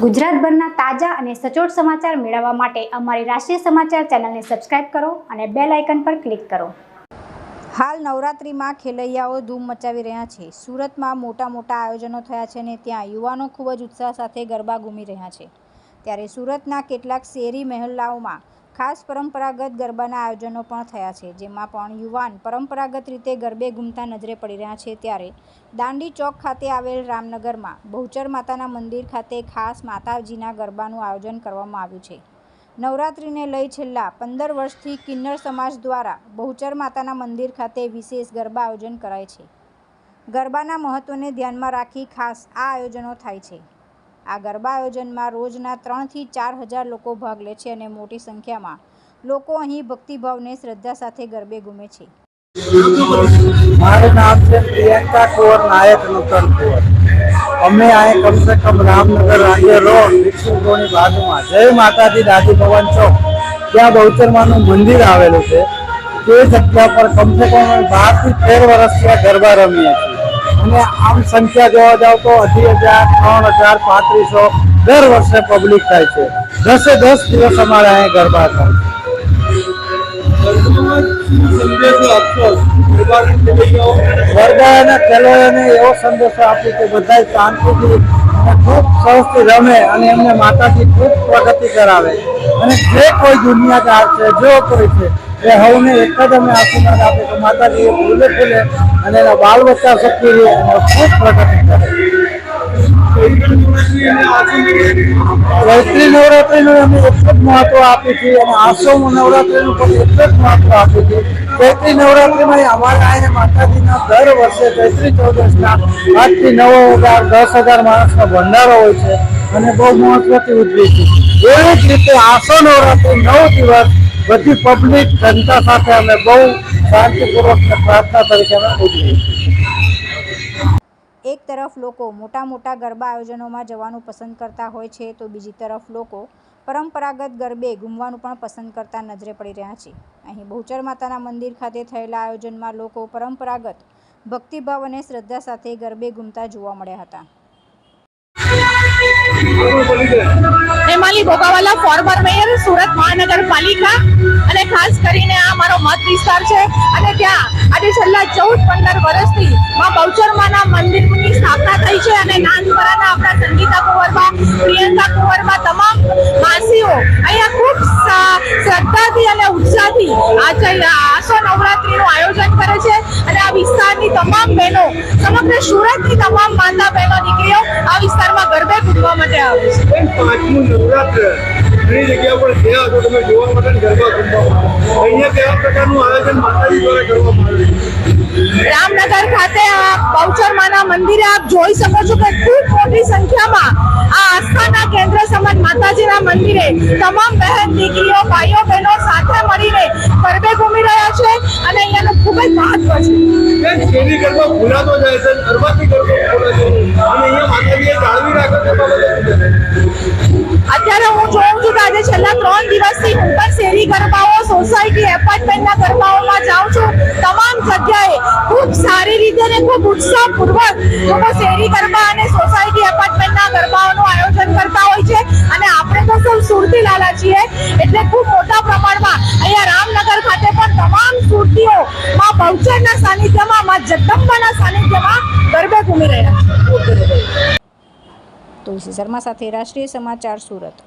ગુજરાતભરના તાજા અને સચોટ સમાચાર મેળવવા માટે અમારી રાષ્ટ્રીય સમાચાર ચેનલને સબસ્ક્રાઇબ કરો અને બેલ આઇકન પર ક્લિક કરો। હાલ નવરાત્રિમાં ખેલૈયાઓ ધૂમ મચાવી રહ્યા છે। સુરતમાં મોટા આયોજનો થયા છે અને ત્યાં યુવાનો ખૂબ જ ઉત્સાહ સાથે ગરબા ઘૂમી રહ્યા છે। ત્યારે સુરતના કેટલાક શેરી મહોલ્લાઓમાં ખાસ પરંપરાગત ગરબાના આયોજનો પણ થયા છે, જેમાં પણ યુવાન પરંપરાગત રીતે ગરબે ઘૂમતા નજરે પડી રહ્યા છે। ત્યારે દાંડી ચોક ખાતે આવેલ રામનગરમાં બહુચર માતાના મંદિર ખાતે ખાસ માતાજીના ગરબાનું આયોજન કરવામાં આવ્યું છે। નવરાત્રિને લઈ છેલ્લા 15 વર્ષથી કિન્નર સમાજ દ્વારા બહુચર માતાના મંદિર ખાતે વિશેષ ગરબા આયોજન કરાય છે। ગરબાના મહત્વને ધ્યાનમાં રાખી ખાસ આ આયોજનો થાય છે। આ ગરબા આયોજનમાં રોજના 3 થી 4 હજાર લોકો ભાગ લે છે અને મોટી સંખ્યામાં લોકો અહીં ભક્તિભાવને શ્રદ્ધા સાથે ગરબે ઘૂમે છે। મારું નામ છે પ્રિયંકા કુંવર નાયક નૂતન કુંવર। અમે અહીં કમ સે કમ રામનગર રાંગે રોડ વિક્ષુપોની બાજુમાં જય માતાજી દાદી ભવન ચોક ત્યાં બહુચરમાનું મંદિર આવેલું છે। તે જગ્યા પર કમ સે કમ 12 થી 13 વર્ષથી આ ગરબા રમીએ છીએ અને આમ સંખ્યા જોવા જાવ તો 2,000, 3,000, 3,500 દર વર્ષે પબ્લિક થાય છે। 10 દિવસ અમારે અહીં ગરબા થાય છે। ગરબાના ખેલાડીઓને એવો સંદેશો આપ્યો કે બધા શાંતિથી અને ખૂબ સરસથી રમે અને એમને માતાજી ખૂબ પ્રગતિ કરાવે અને જે કોઈ દુનિયાદાર છે, જો કોઈ છે એ હવને એક જ અમે આશીર્વાદ આપે કે માતાજી એ ફૂલે ફૂલે અને એના બાળ બચ્ચા શક્તિ રહે અને ખૂબ પ્રગતિ કરે। ચૈત્રી નવરાત્રિનું અમે એટલું જ મહત્વ આપીએ છીએ અને આસો નવરાત્રિનું પણ એટલું જ મહત્વ આપીએ છીએ। ચૈત્રી નવરાત્રિમાં અમારે અહીંયા માતાજીના દર વર્ષે ચૈત્રી ચૌદસના 8 થી 9,000, 10,000 માણસનો ભંડારો હોય છે અને બહુ મહત્વથી ઉજવીએ છીએ। એવી જ રીતે આસો નવરાત્રિ 9 દિવસ બધી પબ્લિક જનતા સાથે અમે બહુ શાંતિપૂર્વક પ્રાર્થના તરીકે અમે ઉજવીએ છીએ। એક તરફ લોકો મોટા ગરબા આયોજનોમાં જવાનું પસંદ કરતા હોય છે, તો બીજી તરફ લોકો પરંપરાગત ગરબે ઘૂમવાનું પણ પસંદ કરતા નજરે પડી રહ્યા છે। અહીં બહુચર માતાના મંદિર ખાતે થયેલા આયોજનમાં લોકો પરંપરાગત ભક્તિભાવ અને શ્રદ્ધા સાથે ગરબે ઘૂમતા જોવા મળ્યા હતા। હેમાલી ભોગાવાલા, ફોર્મર મેયર, સુરત મહાનગરપાલિકા અને ખાસ કરીને આ મારો મત વિસ્તાર છે અને ત્યાં આજે છેલ્લા 14-15 વર્ષથી માં બહુચરમાના મંદિરની સ્થાપના થઈ છે અને નાનપરાના આપણા સંગીતા કુંવરબા, પ્રિયંકા કુંવરબા, તમામ માસીઓ અહીંયા ખૂબ શ્રદ્ધાથી અને ઉત્સાહથી આસો નવરાત્રીનું આયોજન કરે છે અને આ વિસ્તારની તમામ બહેનો, સમગ્ર સુરતની તમામ માતા બહેનો દીકરીઓ આ વિસ્તારમાં ગરબે ઘૂમવા માટે આવે છે। પાંચમું નવરાત્ર ઘણી જગ્યા પર ગયા તો તમે જોવા માટે ગરબા ઘૂમવા અહીંયા કેવા પ્રકારનું આયોજન માતાજી દ્વારા કરવામાં આવ્યું છે? રામનગર ખાતે આ બહુચરમાના મંદિરે આપ જોઈ શકો છો કે ખૂબ મોટી સંખ્યામાં આ આસ્થાના કેન્દ્ર સમાન માતાજીના મંદિરે તમામ બહેન દીકરીઓ, ભાઈઓ બહેનો સાથે મળીને ગરબે ઘૂમી રહ્યા છે અને અહીંયાનું ખૂબ જ મહત્વ છે। શેરી ગરબા ભૂલાતો જાય છે, ગરબાથી ગરબા ભૂલાય છે અને અહીંયા માતાજીએ જાળવી રાખે છે। અત્યારે હું જોઉં છું કે આજે છેલ્લા 3 દિવસથી હું પણ શેરી ગરબાઓ, સોસાયટી, એપાર્ટમેન્ટના ગરબાઓમાં જાઉં છું। તમામ જગ્યાએ ખૂબ સારી રીતે અને ખૂબ ઉત્સાહપૂર્વક લોકો શેરી ગરબા અને સોસાયટી, એપાર્ટમેન્ટના ગરબાઓનું આયોજન કરતા હોય છે અને આપણે તો સૌ સુરતી લાલા છીએ એટલે ખૂબ મોટા પ્રમાણમાં અહીંયા રામનગર ખાતે પણ તમામ સુરતીઓ માં બહુચરના સાનિધ્યમાં, માં જગદંબાના સાનિધ્યમાં ગરબે ઘૂમી રહ્યા છે। તુલસી શર્મા સાથે રાષ્ટ્રીય સમાચાર, સુરત।